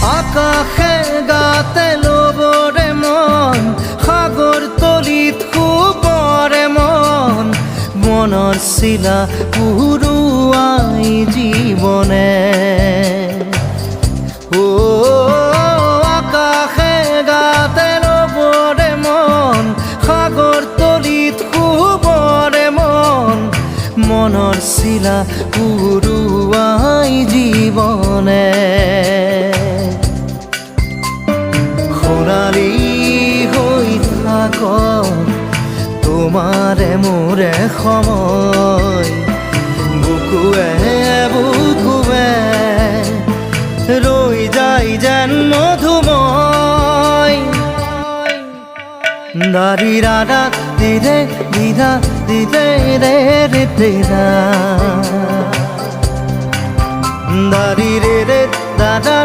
আকাশে গাতে ল'বৰে মন সাগৰ তলিত শুবৰে মন মনৰ চিলা উৰুৱাই জীৱনে আকাশে গাতে ল'বৰে মন সাগৰ তলিত শুবৰে মন মনৰ চিলা উৰুৱাই জীৱনে সোণালী হৈ থাকক তোমাৰে মোৰে সময় বুকুৱে বুকুৱে ৰৈ যায় যেন মধুময় দাৰি ৰাধা দিদে দিদা দিদে ৰে ৰে দিদা দাৰি ৰে ৰে দাদা